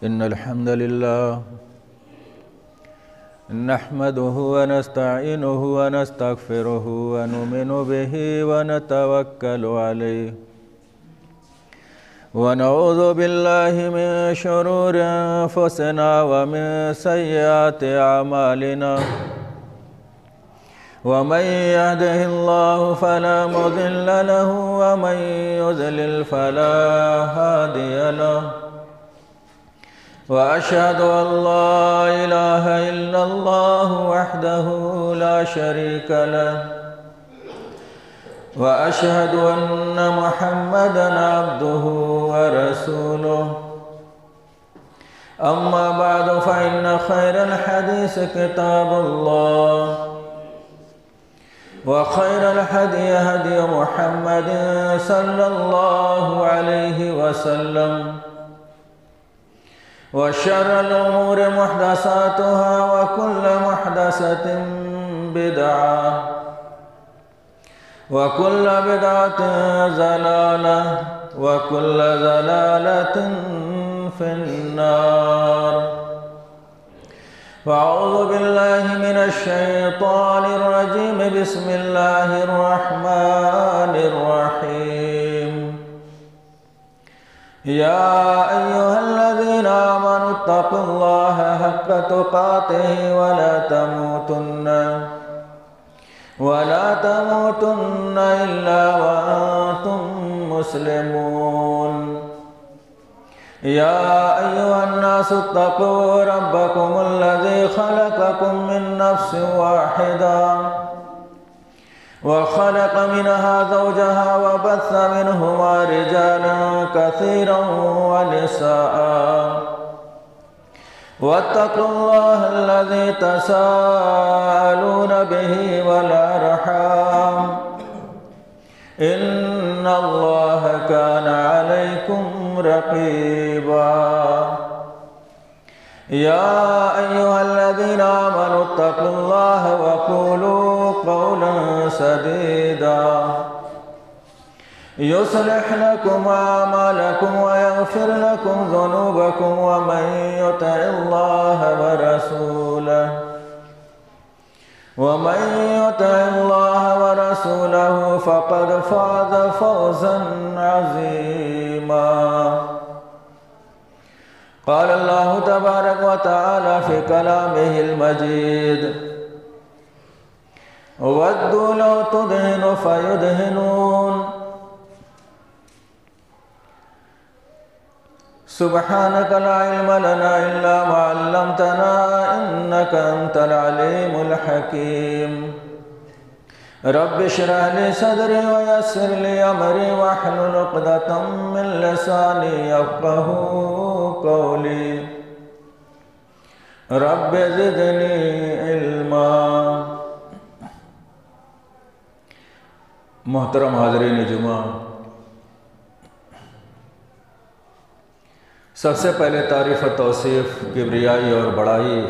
إن الحمد لله نحمده ونستعينه ونستغفره ونؤمن به ونتوكل عليه ونعوذ بالله من شرور أنفسنا ومن سيئات أعمالنا ومن يهده الله فلا مضل له ومن يضلل فلا هادي له وأشهد أن لا إله إلا الله وحده لا شريك له وأشهد أن محمدًا عبده ورسوله أما بعد فإن خير الحديث كتاب الله وخير الهدي هدي محمد صلى الله عليه وسلم وشر الأمور محدثاتها وكل محدثة بدعة وكل بدعة ضلالة وكل ضلالة في النار فأعوذ بالله من الشيطان الرجيم بسم الله الرحمن الرحيم يا أيها الذين آمنوا اتقوا الله حق تقاته ولا تموتن إلا وأنتم مسلمون يا أيها الناس اتقوا ربكم الذي خلقكم من نفس واحدة وخلق منها زوجها وبث منهما رجالا كثيرا ونساء واتقوا الله الذي تساءلون به والأرحام إن الله كان عليكم رقيبا يا أيها الذين آمنوا اتقوا الله وقولوا قولا سديدا يصلح لكم أعمالكم ويغفر لكم ذنوبكم ومن يطع الله ورسوله فقد فاز فوزا عظيما قال الله تبارك وتعالى في كلامه المجيد ودوا لو تدهن فيدهنون سبحانك لا علم لنا إلا ما علمتنا إنك أنت العليم الحكيم رب اشرح لي صدري ويسر لي أمري واحلل عقدة من لساني يفقهوا قولي رب زدني علما محترم حاضرین جمعہ، سب سے پہلے تعریف و توصیف، کبریائی اور بڑائی،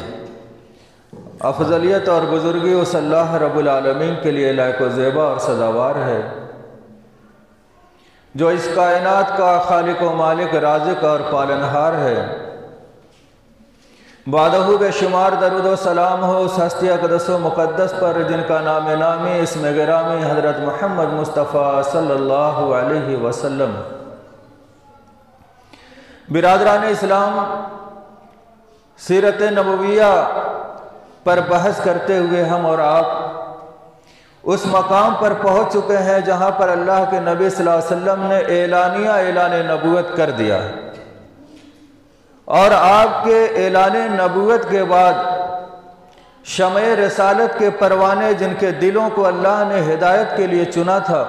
افضلیت اور بزرگی اس اللہ رب العالمین کے لیے لائق و زیبا اور سزاوار ہے جو اس کائنات کا خالق و مالک، رازق اور پالنہار ہے۔ بعدہ بے شمار درود و سلام ہو اس ہستی اقدس و مقدس پر جن کا نام نامی اسم گرامی حضرت محمد مصطفیٰ صلی اللہ علیہ وسلم۔ برادران اسلام، سیرت نبویہ پر بحث کرتے ہوئے ہم اور آپ اس مقام پر پہنچ چکے ہیں جہاں پر اللہ کے نبی صلی اللہ علیہ وسلم نے اعلان نبوت کر دیا، اور آپ کے اعلان نبوت کے بعد شمع رسالت کے پروانے جن کے دلوں کو اللہ نے ہدایت کے لیے چنا تھا،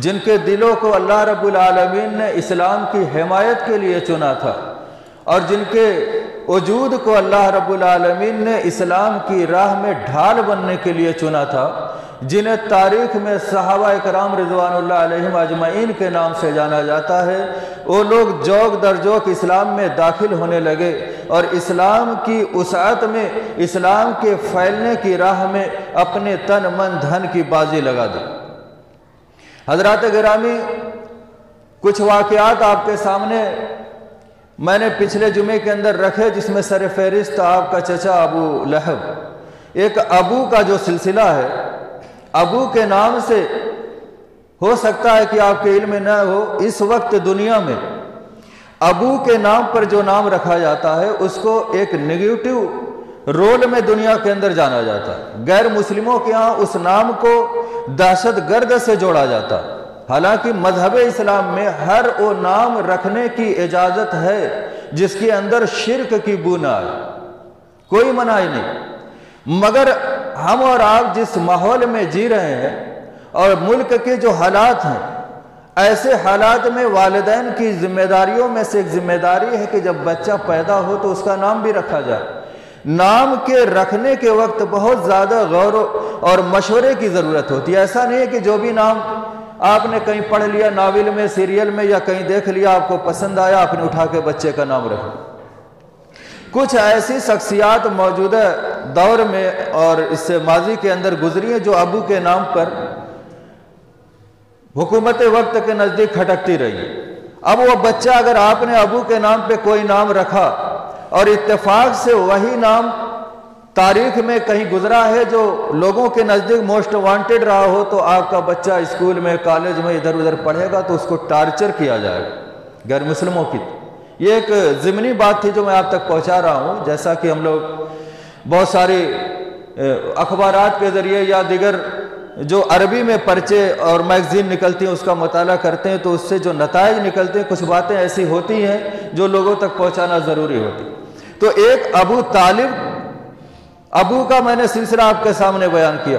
جن کے دلوں کو اللہ رب العالمین نے اسلام کی حمایت کے لیے چنا تھا، اور جن کے وجود کو اللہ رب العالمین نے اسلام کی راہ میں ڈھال بننے کے لیے چنا تھا، جنہیں تاریخ میں صحابہ اکرام رضوان اللہ علیہم اجمعین کے نام سے جانا جاتا ہے، وہ لوگ جوک در جوک اسلام میں داخل ہونے لگے اور اسلام کی وسعت میں، اسلام کے پھیلنے کی راہ میں اپنے تن من دھن کی بازی لگا دی۔ حضرات گرامی، کچھ واقعات آپ کے سامنے میں نے پچھلے جمعے کے اندر رکھے، جس میں سر فہرست آپ کا چچا ابو لہب۔ ایک ابو کا جو سلسلہ ہے، ابو کے نام سے ہو سکتا ہے کہ آپ کے علم میں نہ ہو، اس وقت دنیا میں ابو کے نام پر جو نام رکھا جاتا ہے اس کو ایک نیگیٹو رول میں دنیا کے اندر جانا جاتا ہے۔ غیر مسلموں کے ہاں اس نام کو دہشت گرد سے جوڑا جاتا ہے، حالانکہ مذہب اسلام میں ہر وہ نام رکھنے کی اجازت ہے جس کے اندر شرک کی بو نہ آئے، کوئی منائی نہیں۔ مگر ہم اور آپ جس ماحول میں جی رہے ہیں اور ملک کے جو حالات ہیں، ایسے حالات میں والدین کی ذمہ داریوں میں سے ایک ذمہ داری ہے کہ جب بچہ پیدا ہو تو اس کا نام بھی رکھا جائے۔ نام کے رکھنے کے وقت بہت زیادہ غور اور مشورے کی ضرورت ہوتی ہے۔ ایسا نہیں ہے کہ جو بھی نام آپ نے کہیں پڑھ لیا، ناول میں، سیریل میں، یا کہیں دیکھ لیا، آپ کو پسند آیا، آپ نے اٹھا کے بچے کا نام رکھا۔ کچھ ایسی شخصیات موجودہ دور میں اور اس سے ماضی کے اندر گزری ہیں جو ابو کے نام پر حکومت وقت کے نزدیک کھٹکتی رہی۔ اب وہ بچہ اگر آپ نے ابو کے نام پہ کوئی نام رکھا اور اتفاق سے وہی نام تاریخ میں کہیں گزرا ہے جو لوگوں کے نزدیک موسٹ وانٹڈ رہا ہو، تو آپ کا بچہ اسکول میں، کالج میں ادھر ادھر پڑھے گا تو اس کو ٹارچر کیا جائے گا غیر مسلموں کی۔ یہ ایک ضمنی بات تھی جو میں آپ تک پہنچا رہا ہوں۔ جیسا کہ ہم لوگ بہت ساری اخبارات کے ذریعے یا دیگر جو عربی میں پرچے اور میگزین نکلتی ہیں اس کا مطالعہ کرتے ہیں، تو اس سے جو نتائج نکلتے ہیں، کچھ باتیں ایسی ہوتی ہیں جو لوگوں تک پہنچانا ضروری ہوتی۔ تو ایک ابو طالب، ابو کا میں نے سلسلہ آپ کے سامنے بیان کیا،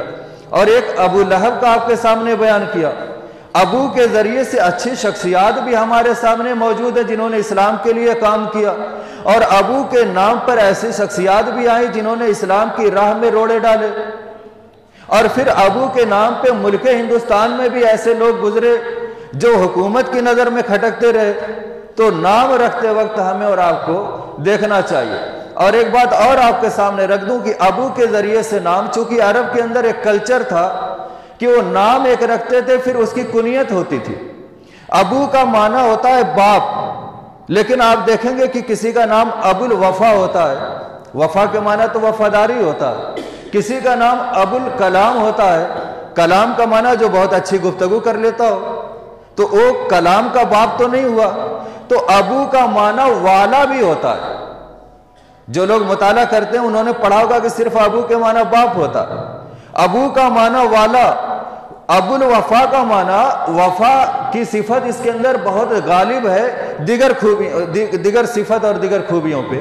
اور ایک ابو لہب کا آپ کے سامنے بیان کیا۔ ابو کے ذریعے سے اچھی شخصیات بھی ہمارے سامنے موجود ہیں جنہوں نے اسلام کے لیے کام کیا، اور ابو کے نام پر ایسی شخصیات بھی آئیں جنہوں نے اسلام کی راہ میں روڑے ڈالے، اور پھر ابو کے نام پہ ملک ہندوستان میں بھی ایسے لوگ گزرے جو حکومت کی نظر میں کھٹکتے رہے۔ تو نام رکھتے وقت ہمیں اور آپ کو دیکھنا چاہیے۔ اور ایک بات اور آپ کے سامنے رکھ دوں کہ ابو کے ذریعے سے نام، چونکہ عرب کے اندر ایک کلچر تھا کہ وہ نام ایک رکھتے تھے، پھر اس کی کنیت ہوتی تھی۔ ابو کا معنی ہوتا ہے باپ، لیکن آپ دیکھیں گے کہ کسی کا نام ابو الوفا ہوتا ہے، وفا کے معنی تو وفاداری ہوتا ہے۔ کسی کا نام ابو الکلام ہوتا ہے، کلام کا معنی جو بہت اچھی گفتگو کر لیتا ہو، تو وہ کلام کا باپ تو نہیں ہوا۔ تو ابو کا معنی والا بھی ہوتا ہے۔ جو لوگ مطالعہ کرتے ہیں انہوں نے پڑھا ہوگا کہ صرف ابو کے معنی باپ ہوتا ہے، ابو کا معنی والا۔ ابو الوفا کا معنی، وفا کی صفت اس کے اندر بہت غالب ہے دیگر صفت اور دیگر خوبیوں پہ۔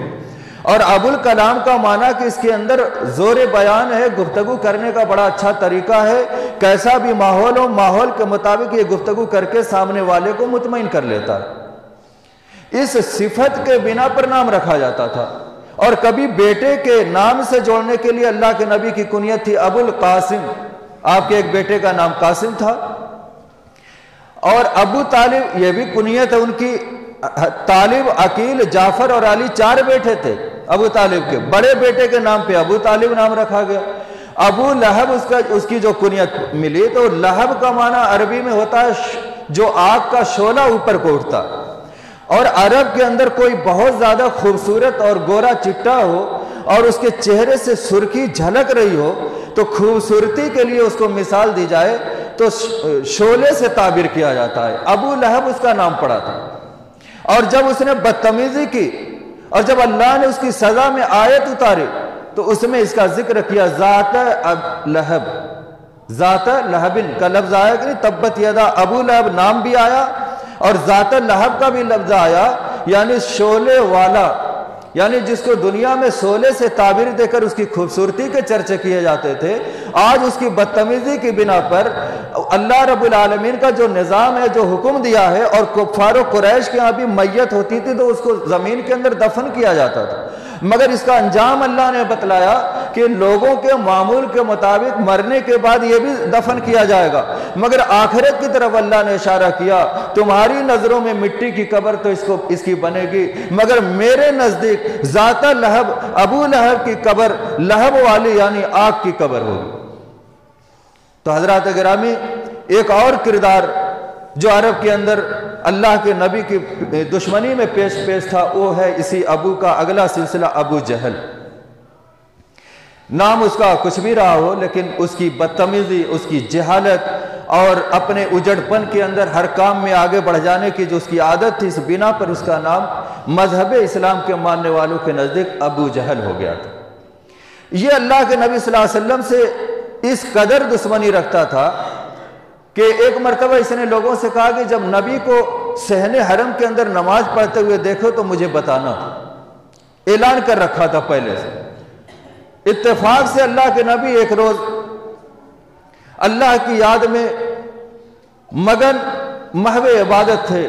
اور ابو الکلام کا معنی کہ اس کے اندر زور بیان ہے، گفتگو کرنے کا بڑا اچھا طریقہ ہے، کیسا بھی ماحول ہو، ماحول کے مطابق یہ گفتگو کر کے سامنے والے کو مطمئن کر لیتا ہے۔ اس صفت کے بنا پر نام رکھا جاتا تھا۔ اور کبھی بیٹے کے نام سے جوڑنے کے لیے اللہ کے نبی کی کنیت تھی ابو القاسم، آپ کے ایک بیٹے کا نام قاسم تھا۔ اور ابو طالب، یہ بھی کنیت ہے ان کی۔ طالب، عقیل، جعفر اور علی 4 بیٹے تھے ابو طالب کے، بڑے بیٹے کے نام پہ ابو طالب نام رکھا گیا۔ ابو لہب اس کی جو کنیت ملی، تو لہب کا معنی عربی میں ہوتا ہے جو آگ کا شعلہ اوپر کو اٹھتا۔ اور عرب کے اندر کوئی بہت زیادہ خوبصورت اور گورا چٹا ہو اور اس کے چہرے سے سرخی جھلک رہی ہو، تو خوبصورتی کے لیے اس کو مثال دی جائے تو شعلے سے تعبیر کیا جاتا ہے۔ ابو لہب اس کا نام پڑا تھا۔ اور جب اس نے بدتمیزی کی اور جب اللہ نے اس کی سزا میں آیت اتاری، تو اس میں اس کا ذکر کیا ذات لہب، ذات لہبن کا لفظ آیا کہ نہیں، تبت یدا ابو لہب نام بھی آیا اور ذات لہب کا بھی لفظ آیا، یعنی شعلے والا، یعنی جس کو دنیا میں شعلے سے تعبیر دے کر اس کی خوبصورتی کے چرچے کیے جاتے تھے، آج اس کی بدتمیزی کی بنا پر اللہ رب العالمین کا جو نظام ہے، جو حکم دیا ہے، اور کفار و قریش کے یہاں بھی میت ہوتی تھی تو اس کو زمین کے اندر دفن کیا جاتا تھا، مگر اس کا انجام اللہ نے بتلایا کہ لوگوں کے معمول کے مطابق مرنے کے بعد یہ بھی دفن کیا جائے گا، مگر آخرت کی طرف اللہ نے اشارہ کیا، تمہاری نظروں میں مٹی کی قبر تو اس کی بنے گی، مگر میرے نزدیک ذات لہب، ابو لہب کی قبر لہب والی یعنی آگ کی قبر ہوگی۔ تو حضرات گرامی، ایک اور کردار جو عرب کے اندر اللہ کے نبی کی دشمنی میں پیش تھا، وہ ہے اسی ابو کا اگلا سلسلہ ابو جہل۔ نام اس کا کچھ بھی رہا ہو، لیکن اس کی بدتمیزی، اس کی جہالت اور اپنے اجڑ پن کے اندر ہر کام میں آگے بڑھ جانے کی جو اس کی عادت تھی، اس بنا پر اس کا نام مذہب اسلام کے ماننے والوں کے نزدیک ابو جہل ہو گیا تھا۔ یہ اللہ کے نبی صلی اللہ علیہ وسلم سے اس قدر دشمنی رکھتا تھا کہ ایک مرتبہ اس نے لوگوں سے کہا کہ جب نبی کو صحن حرم کے اندر نماز پڑھتے ہوئے دیکھو تو مجھے بتانا۔ اعلان کر رکھا تھا پہلے سے۔ اتفاق سے اللہ کے نبی ایک روز اللہ کی یاد میں مگن محو عبادت تھے،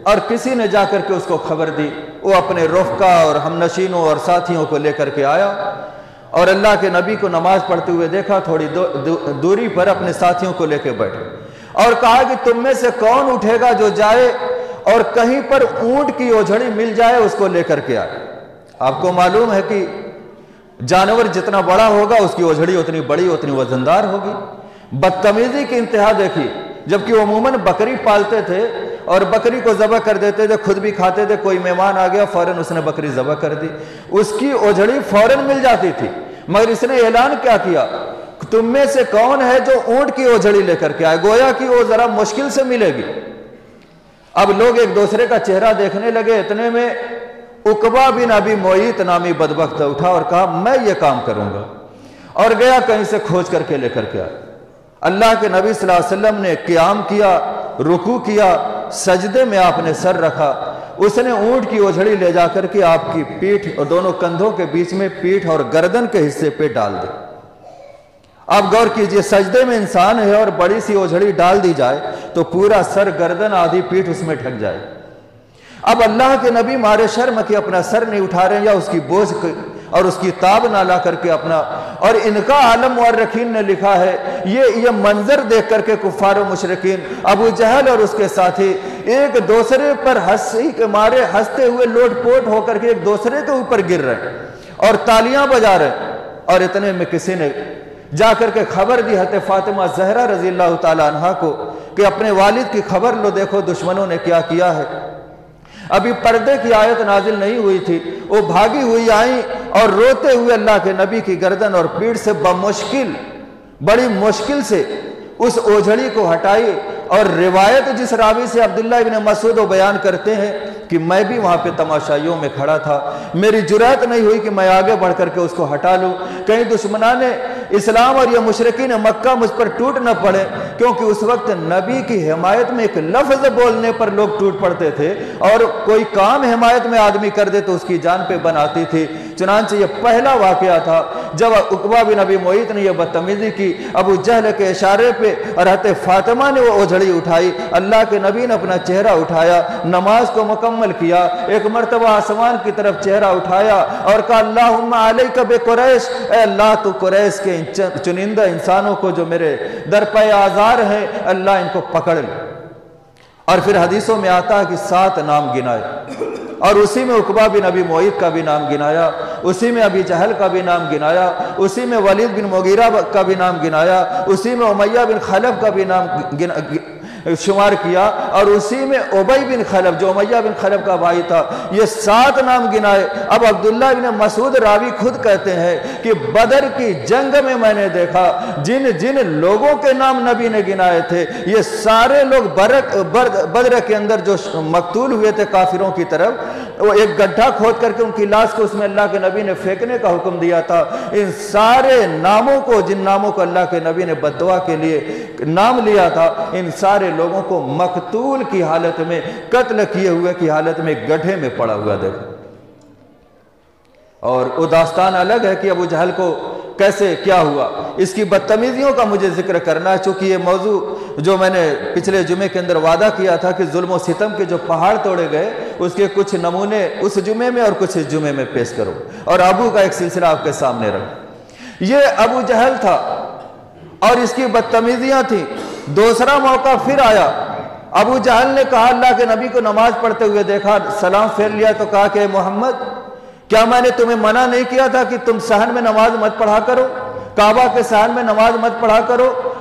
اور کسی نے جا کر کے اس کو خبر دی۔ وہ اپنے رفقا اور ہمنشینوں اور ساتھیوں کو لے کر کے آیا اور اللہ کے نبی کو نماز پڑھتے ہوئے دیکھا، تھوڑی دوری پر اپنے ساتھیوں کو لے کے بیٹھے اور کہا کہ تم میں سے کون اٹھے گا جو جائے اور کہیں پر اونٹ کی اوجھڑی مل جائے اس کو لے کر کے آئے۔ آپ کو معلوم ہے کہ جانور جتنا بڑا ہوگا اس کی اوجھڑی اتنی بڑی، اتنی وزندار ہوگی۔ بدتمیزی کی انتہا دیکھی، جبکہ وہ عموماً بکری پالتے تھے اور بکری کو ذبح کر دیتے تھے، خود بھی کھاتے تھے، کوئی مہمان آ گیا فوراً اس نے بکری ذبح کر دی، اس کی اوجھڑی فوراً مل جاتی تھی۔ مگر اس نے اعلان کیا کیا، تم میں سے کون ہے جو اونٹ کی اوجھڑی لے کر کے آئے، گویا کہ وہ ذرا مشکل سے ملے گی۔ اب لوگ ایک دوسرے کا چہرہ دیکھنے لگے، اتنے میں عقبہ بن ابی معیط نامی بدبخت اٹھا اور کہا میں یہ کام کروں گا، اور گیا کہیں سے کھوج کر کے لے کر کے آیا۔ اللہ کے نبی صلی اللہ علیہ وسلم نے قیام کیا، رکوع کیا، سجدے میں آپ نے سر رکھا، اس نے اونٹ کی اوجھڑی لے جا کر کے آپ کی پیٹھ اور دونوں کندھوں کے بیچ میں پیٹھ اور گردن کے حصے پہ ڈال دی۔ آپ غور کیجئے، سجدے میں انسان ہے اور بڑی سی اوجھڑی ڈال دی جائے تو پورا سر، گردن، آدھی پیٹھ اس میں ڈھک جائے۔ اب اللہ کے نبی مارے شرم کہ اپنا سر نہیں اٹھا رہے ہیں یا اس کی بوجھ اور اس کی تاب نہ لا کر کے اپنا، اور ان کا عالم مورخین نے لکھا ہے یہ منظر دیکھ کر کے کفار و مشرکین ابو جہل اور اس کے ساتھی ایک دوسرے پر ہنسی کے مارے ہنستے ہوئے لوٹ پوٹ ہو کر کے ایک دوسرے کے اوپر گر رہے ہیں اور تالیاں بجا رہے ہیں۔ اور اتنے میں کسی نے جا کر کے خبر دی حضرت فاطمہ زہرا رضی اللہ تعالی عنہا کو کہ اپنے والد کی خبر لو، دیکھو دشمنوں نے کیا کیا ہے۔ ابھی پردے کی آیت نازل نہیں ہوئی تھی، وہ بھاگی ہوئی آئیں اور روتے ہوئے اللہ کے نبی کی گردن اور پیٹھ سے بمشکل، بڑی مشکل سے اس اوجھڑی کو ہٹائی۔ اور روایت جس راوی سے عبداللہ ابن مسعود وہ بیان کرتے ہیں کہ میں بھی وہاں پہ تماشائیوں میں کھڑا تھا، میری جرأت نہیں ہوئی کہ میں آگے بڑھ کر کے اس کو ہٹا لوں، کہیں دشمنان اسلام اور یہ مشرکین مکہ مجھ پر ٹوٹ نہ پڑے، کیونکہ اس وقت نبی کی حمایت میں ایک لفظ بولنے پر لوگ ٹوٹ پڑتے تھے، اور کوئی کام حمایت میں آدمی کر دے تو اس کی جان پہ بناتی تھی۔ چنانچہ یہ پہلا واقعہ تھا جب عقبہ بن ابی معیط نے یہ بدتمیزی کی ابو جہل کے اشارے پہ، اور حضرت فاطمہ نے وہ اوجھڑی اٹھائی، اللہ کے نبی نے اپنا چہرہ اٹھایا، نماز کو مکمل کیا، ایک مرتبہ آسمان کی طرف چہرہ اٹھایا اور کہا اللہم علیک بقریش، اے اللہ تو قریش کے چنندہ انسانوں کو جو میرے در پہ آزار ہیں، اللہ ان کو پکڑ لے۔ اور پھر حدیثوں میں آتا ہے کہ 7 نام گنائے، اور اسی میں عقبہ بن ابی معیط کا بھی نام گنایا، اسی میں ابی جہل کا بھی نام گنایا، اسی میں ولید بن مغیرہ کا بھی نام گنایا، اسی میں امیہ بن خلف کا بھی نام شمار کیا، اور اسی میں ابی بن خلف جو امیہ بن خلف کا بھائی تھا، یہ 7 نام گنائے۔ اب عبداللہ بن مسعود راوی خود کہتے ہیں کہ بدر کی جنگ میں میں نے دیکھا جن لوگوں کے نام نبی نے گنائے تھے، یہ سارے لوگ بدر کے اندر جو مقتول ہوئے تھے کافروں کی طرف، وہ ایک گڈھا کھود کر کے ان کی لاش کو اس میں اللہ کے نبی نے پھینکنے کا حکم دیا تھا۔ ان سارے ناموں کو، جن ناموں کو اللہ کے نبی نے بددعا کے لیے نام لیا تھا، ان سارے لوگوں کو مقتول کی حالت میں، قتل کیے ہوئے کی حالت میں گڈھے میں پڑا ہوا دیکھا۔ اور وہ داستان الگ ہے کہ ابو جہل کو کیسے کیا ہوا، اس کی بدتمیزیوں کا مجھے ذکر کرنا ہے، چونکہ یہ موضوع جو میں نے پچھلے جمعے کے اندر وعدہ کیا تھا کہ ظلم و ستم کے جو پہاڑ توڑے گئے اس کے کچھ نمونے اس جمعے میں اور کچھ اس جمعے میں پیش کرو، اور ابو کا ایک سلسلہ آپ کے سامنے رکھو۔ یہ ابو جہل تھا اور اس کی بدتمیزیاں تھیں۔ دوسرا موقع پھر آیا، ابو جہل نے کہا اللہ کے نبی کو نماز پڑھتے ہوئے دیکھا، سلام پھیر لیا تو کہا کہ محمد کیا میں نے تمہیں منع نہیں کیا تھا کہ تم صحن میں نماز مت پڑھا کرو، کعبہ کے صحن میں نماز مت پڑھا کرو؟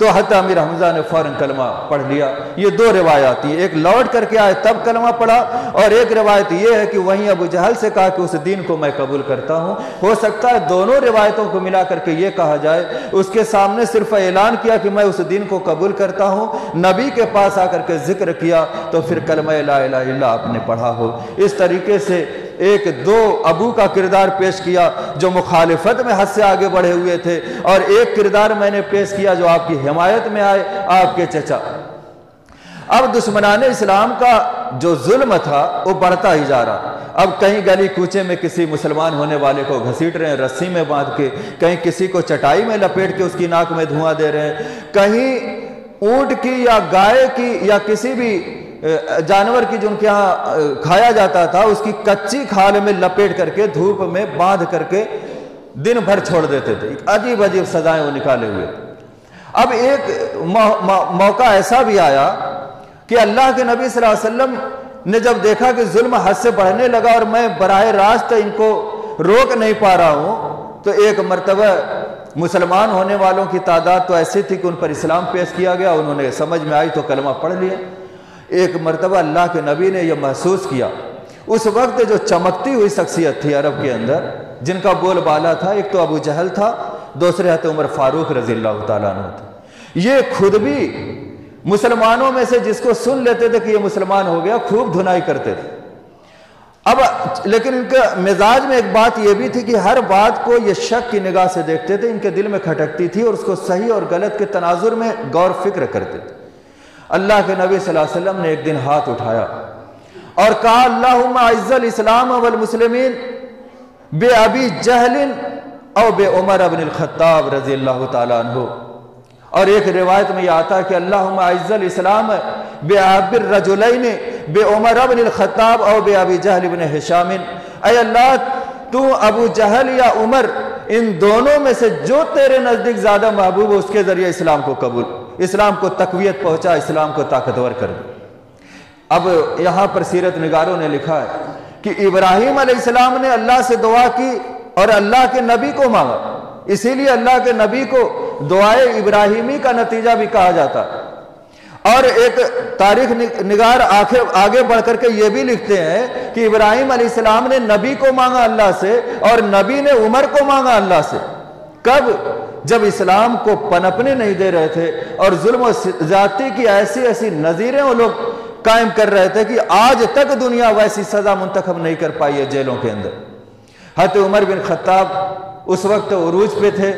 تو حضرت امیر حمزہ نے فوراً کلمہ پڑھ لیا۔ یہ دو روایات ہیں، ایک لوٹ کر کے آئے تب کلمہ پڑھا، اور ایک روایت یہ ہے کہ وہیں ابو جہل سے کہا کہ اس دین کو میں قبول کرتا ہوں۔ ہو سکتا ہے دونوں روایتوں کو ملا کر کے یہ کہا جائے اس کے سامنے صرف اعلان کیا کہ میں اس دین کو قبول کرتا ہوں، نبی کے پاس آ کر کے ذکر کیا تو پھر کلمہ لا الہ الا اللہ آپ نے پڑھا ہو۔ اس طریقے سے ایک دو ابو کا کردار پیش کیا جو مخالفت میں حد سے آگے بڑھے ہوئے تھے، اور ایک کردار میں نے پیش کیا جو آپ کی حمایت میں آئے، آپ کے چچا۔ اب دشمنان اسلام کا جو ظلم تھا وہ بڑھتا ہی جا رہا۔ اب کہیں گلی کوچے میں کسی مسلمان ہونے والے کو گھسیٹ رہے ہیں رسی میں باندھ کے، کہیں کسی کو چٹائی میں لپیٹ کے اس کی ناک میں دھواں دے رہے ہیں، کہیں اونٹ کی یا گائے کی یا کسی بھی جانور کی جن کے ہاں کھایا جاتا تھا اس کی کچی کھال میں لپیٹ کر کے دھوپ میں باندھ کر کے دن بھر چھوڑ دیتے تھے۔ عجیب عجیب سزائیں وہ نکالے ہوئے تھے۔ اب ایک موقع ایسا بھی آیا کہ اللہ کے نبی صلی اللہ علیہ وسلم نے جب دیکھا کہ ظلم حد سے بڑھنے لگا اور میں براہ راست ان کو روک نہیں پا رہا ہوں، تو ایک مرتبہ مسلمان ہونے والوں کی تعداد تو ایسی تھی کہ ان پر اسلام پیش کیا گیا، انہوں نے سمجھ میں آئی تو کلمہ پڑھ لیا۔ ایک مرتبہ اللہ کے نبی نے یہ محسوس کیا، اس وقت جو چمکتی ہوئی شخصیت تھی عرب کے اندر جن کا بول بالا تھا، ایک تو ابو جہل تھا، دوسرے حضرت عمر فاروق رضی اللہ تعالیٰ عنہ تھے۔ یہ خود بھی مسلمانوں میں سے جس کو سن لیتے تھے کہ یہ مسلمان ہو گیا خوب دھنائی کرتے تھے۔ اب لیکن ان کے مزاج میں ایک بات یہ بھی تھی کہ ہر بات کو یہ شک کی نگاہ سے دیکھتے تھے، ان کے دل میں کھٹکتی تھی اور اس کو صحیح اور غلط کے تناظر میں غور فکر کرتے تھے۔ اللہ کے نبی صلی اللہ علیہ وسلم نے ایک دن ہاتھ اٹھایا اور کہا اللہم اعز الاسلام والمسلمین بے ابی جہل او بے عمر بن الخطاب رضی اللہ تعالیٰ عنہ۔ اور ایک روایت میں یہ آتا ہے کہ اللہم اعز الاسلام بے ابی الرجلین بے عمر بن الخطاب او بے ابی جہل بن ہشام۔ اے اللہ تو ابو جہل یا عمر ان دونوں میں سے جو تیرے نزدیک زیادہ محبوب ہو اس کے ذریعے اسلام کو قبول، اسلام کو تقویت پہنچا، اسلام کو طاقتور کر دے۔ اب یہاں پر سیرت نگاروں نے لکھا ہے کہ ابراہیم علیہ السلام نے اللہ سے دعا کی اور اللہ کے نبی کو مانگا، اسی لیے اللہ کے نبی کو دعائے ابراہیمی کا نتیجہ بھی کہا جاتا ہے۔ اور ایک تاریخ نگار آگے بڑھ کر کے یہ بھی لکھتے ہیں کہ ابراہیم علیہ السلام نے نبی کو مانگا اللہ سے اور نبی نے عمر کو مانگا اللہ سے۔ کب؟ جب اسلام کو پنپنے نہیں دے رہے تھے اور ظلم و زیادتی کی ایسی ایسی نظیریں وہ لوگ قائم کر رہے تھے کہ آج تک دنیا ویسی سزا منتخب نہیں کر پائی ہے جیلوں کے اندر۔ حضرت عمر بن خطاب اس وقت عروج پہ تھے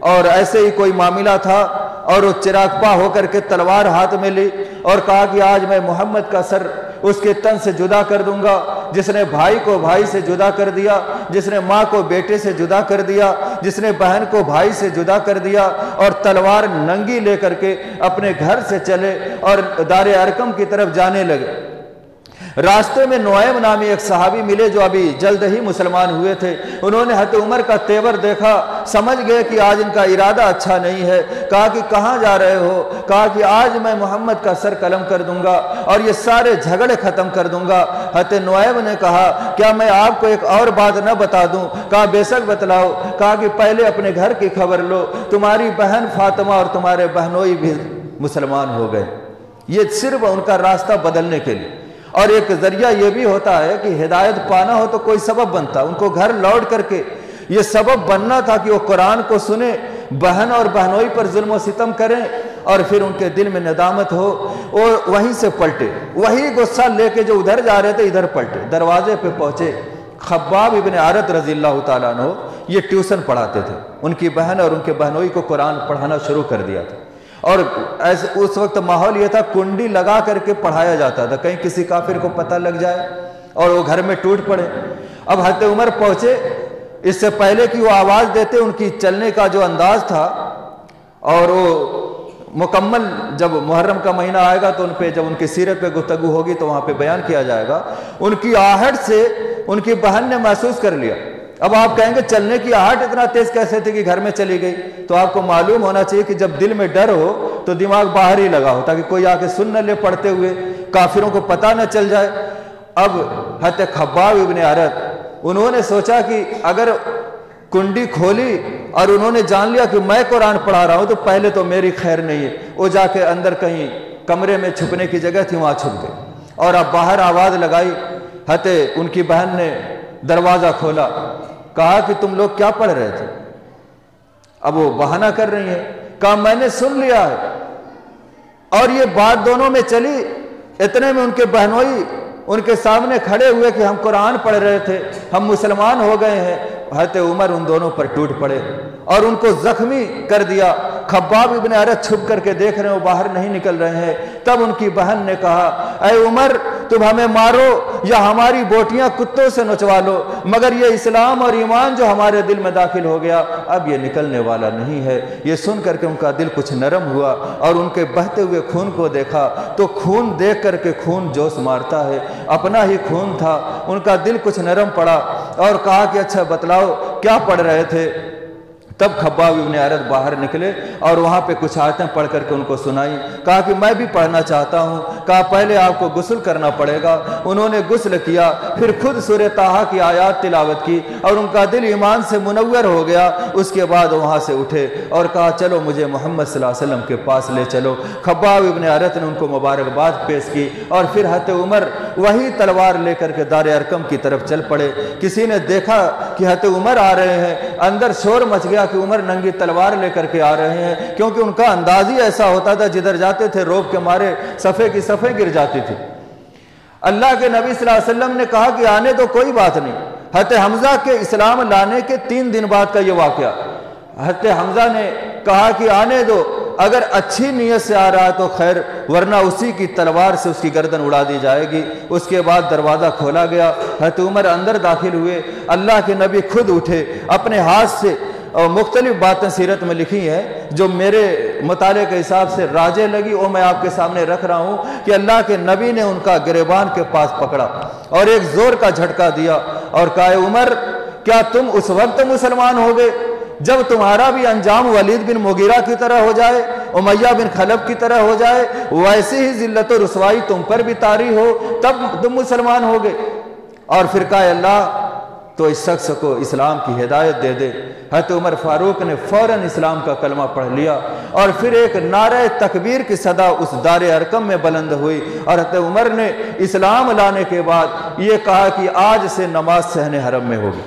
اور ایسے ہی کوئی معاملہ تھا اور وہ چراغ ہو کر کے تلوار ہاتھ میں لی اور کہا کہ آج میں محمد کا سر اس کے تن سے جدا کر دوں گا، جس نے بھائی کو بھائی سے جدا کر دیا، جس نے ماں کو بیٹے سے جدا کر دیا، جس نے بہن کو بھائی سے جدا کر دیا، اور تلوار ننگی لے کر کے اپنے گھر سے چلے اور دار ارقم کی طرف جانے لگے۔ راستے میں نعیم نامی ایک صحابی ملے جو ابھی جلد ہی مسلمان ہوئے تھے۔ انہوں نے حضرت عمر کا تیور دیکھا، سمجھ گئے کہ آج ان کا ارادہ اچھا نہیں ہے۔ کہا کہ کہاں جا رہے ہو؟ کہا کہ آج میں محمد کا سر قلم کر دوں گا اور یہ سارے جھگڑے ختم کر دوں گا۔ حضرت نعیم نے کہا کیا میں آپ کو ایک اور بات نہ بتا دوں؟ کہا بے شک بتلاؤ۔ کہا کہ پہلے اپنے گھر کی خبر لو، تمہاری بہن فاطمہ اور تمہارے بہنوئی بھی مسلمان ہو گئے۔ یہ صرف ان کا راستہ بدلنے کے لیے، اور ایک ذریعہ یہ بھی ہوتا ہے کہ ہدایت پانا ہو تو کوئی سبب بنتا۔ ان کو گھر لوٹ کر کے یہ سبب بننا تھا کہ وہ قرآن کو سنیں، بہن اور بہنوئی پر ظلم و ستم کریں اور پھر ان کے دل میں ندامت ہو، وہ وہیں سے پلٹے، وہی غصہ لے کے جو ادھر جا رہے تھے ادھر پلٹے۔ دروازے پہ پہنچے، خباب ابن عارت رضی اللہ تعالیٰ عنہ یہ ٹیوشن پڑھاتے تھے، ان کی بہن اور ان کے بہنوئی کو قرآن پڑھانا شروع کر دیا تھا۔ اور ایسے اس وقت ماحول یہ تھا کنڈی لگا کر کے پڑھایا جاتا تھا، کہیں کسی کافر کو پتہ لگ جائے اور وہ گھر میں ٹوٹ پڑے۔ اب حضرت عمر پہنچے، اس سے پہلے کہ وہ آواز دیتے ان کی چلنے کا جو انداز تھا، اور وہ مکمل جب محرم کا مہینہ آئے گا تو ان پہ جب ان کی سیرت پہ گفتگو ہوگی تو وہاں پہ بیان کیا جائے گا، ان کی آہٹ سے ان کی بہن نے محسوس کر لیا۔ اب آپ کہیں گے چلنے کی آہٹ اتنا تیز کیسے تھی کہ گھر میں چلی گئی؟ تو آپ کو معلوم ہونا چاہیے کہ جب دل میں ڈر ہو تو دماغ باہر ہی لگا ہو تاکہ کوئی آ کے سن نہ لے پڑھتے ہوئے، کافروں کو پتہ نہ چل جائے۔ اب حضرت خباب ابن عارت انہوں نے سوچا کہ اگر کنڈی کھولی اور انہوں نے جان لیا کہ میں قرآن پڑھا رہا ہوں تو پہلے تو میری خیر نہیں ہے، وہ جا کے اندر کہیں کمرے میں چھپنے کی جگہ تھی وہاں چھپ گئے، اور اب باہر آواز لگائی، ان کی بہن نے دروازہ کھولا، کہا کہ تم لوگ کیا پڑھ رہے تھے؟ اب وہ بہانہ کر رہی ہیں، کہا میں نے سن لیا ہے، اور یہ بات دونوں میں چلی، اتنے میں ان کے بہنوئی ان کے سامنے کھڑے ہوئے کہ ہم قرآن پڑھ رہے تھے، ہم مسلمان ہو گئے ہیں۔ حضرت عمر ان دونوں پر ٹوٹ پڑے اور ان کو زخمی کر دیا۔ خباب ابن ارت چھپ کر کے دیکھ رہے ہیں، وہ باہر نہیں نکل رہے ہیں۔ تب ان کی بہن نے کہا، اے عمر تم ہمیں مارو یا ہماری بوٹیاں کتوں سے نچوا لو، مگر یہ اسلام اور ایمان جو ہمارے دل میں داخل ہو گیا اب یہ نکلنے والا نہیں ہے۔ یہ سن کر کے ان کا دل کچھ نرم ہوا اور ان کے بہتے ہوئے خون کو دیکھا تو خون دیکھ کر کے خون جوش مارتا ہے، اپنا ہی خون تھا۔ ان کا دل کچھ نرم پڑا اور کہا کہ اچھا بتلاؤ کیا پڑھ رہے تھے؟ تب خباب ابن ارت باہر نکلے اور وہاں پہ کچھ آیتیں پڑھ کر کے ان کو سنائی۔ کہا کہ میں بھی پڑھنا چاہتا ہوں۔ کہا پہلے آپ کو غسل کرنا پڑے گا۔ انہوں نے غسل کیا، پھر خود سورہ طٰہٰ کی آیات تلاوت کی اور ان کا دل ایمان سے منور ہو گیا۔ اس کے بعد وہاں سے اٹھے اور کہا چلو مجھے محمد صلی اللہ علیہ وسلم کے پاس لے چلو۔ خباب ابن ارت نے ان کو مبارکباد پیش کی اور پھر حضرت عمر وہی تلوار لے کر کے دار ارقم کی طرف چل پڑے۔ کسی نے دیکھا کہ حضرت عمر آ رہے ہیں، اندر شور مچ گیا کہ عمر ننگی تلوار لے کر کے آ رہے ہیں، کیونکہ ان کا انداز ہی ایسا ہوتا تھا جدھر جاتے تھے روب کے مارے صفحے کی صفحے گر جاتی تھی۔ اللہ کے نبی صلی اللہ علیہ وسلم نے کہا کہ آنے دو، کوئی بات نہیں۔ حضرت حمزہ کے اسلام لانے کے 3 دن بعد کا یہ واقعہ، حضرت حمزہ نے کہا کہ آنے دو، اگر اچھی نیت سے آ رہا تو خیر، ورنہ اسی کی تلوار سے اس کی گردن اڑا دی جائے گی۔ اس کے بعد دروازہ کھولا گیا، حضرت عمر اندر داخل ہوئے۔ اللہ کے نبی خود اٹھے، اپنے ہاتھ سے، اور مختلف باتیں سیرت میں لکھی ہیں جو میرے مطالعے کے حساب سے راجح لگی، وہ میں آپ کے سامنے رکھ رہا ہوں کہ اللہ کے نبی نے ان کا گریبان کے پاس پکڑا اور ایک زور کا جھٹکا دیا اور کہا، عمر کیا تم اس وقت مسلمان ہو گئے جب تمہارا بھی انجام ولید بن مغیرہ کی طرح ہو جائے، امیہ بن خلف کی طرح ہو جائے، ویسے ہی ذلت و رسوائی تم پر بھی طاری ہو، تب تم مسلمان ہو گئے؟ اور پھر کہا اللہ تو اس شخص کو اسلام کی ہدایت دے دے۔ حضرت عمر فاروق نے فوراً اسلام کا کلمہ پڑھ لیا اور پھر ایک نعرہ تکبیر کی صدا اس دار ارقم میں بلند ہوئی، اور حضرت عمر نے اسلام لانے کے بعد یہ کہا کہ آج سے نماز صحن حرم میں ہوگی۔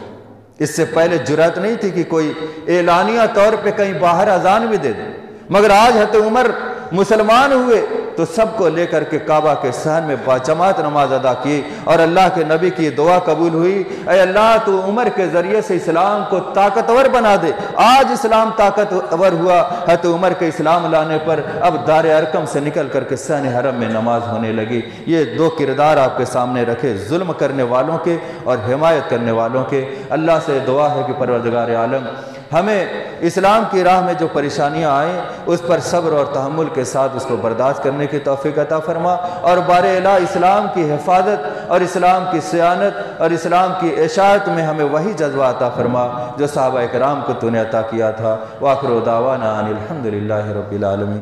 اس سے پہلے جرأت نہیں تھی کہ کوئی اعلانیہ طور پہ کہیں باہر اذان بھی دے دے، مگر آج حضرت عمر مسلمان ہوئے تو سب کو لے کر کے کعبہ کے صحن میں باجماعت نماز ادا کی، اور اللہ کے نبی کی دعا قبول ہوئی، اے اللہ تو عمر کے ذریعے سے اسلام کو طاقتور بنا دے۔ آج اسلام طاقتور ہوا حضرت عمر کے اسلام لانے پر، اب دار ارقم سے نکل کر کے صحن حرم میں نماز ہونے لگی۔ یہ 2 کردار آپ کے سامنے رکھے، ظلم کرنے والوں کے اور حمایت کرنے والوں کے۔ اللہ سے دعا ہے کہ پروردگار عالم ہمیں اسلام کی راہ میں جو پریشانیاں آئیں اس پر صبر اور تحمل کے ساتھ اس کو برداشت کرنے کی توفیق عطا فرما، اور بار الہ اسلام کی حفاظت اور اسلام کی صیانت اور اسلام کی اشاعت میں ہمیں وہی جذبہ عطا فرما جو صحابہ کرام کو تو نے عطا کیا تھا۔ وآخر دعوانا ان الحمد للہ رب العالمین۔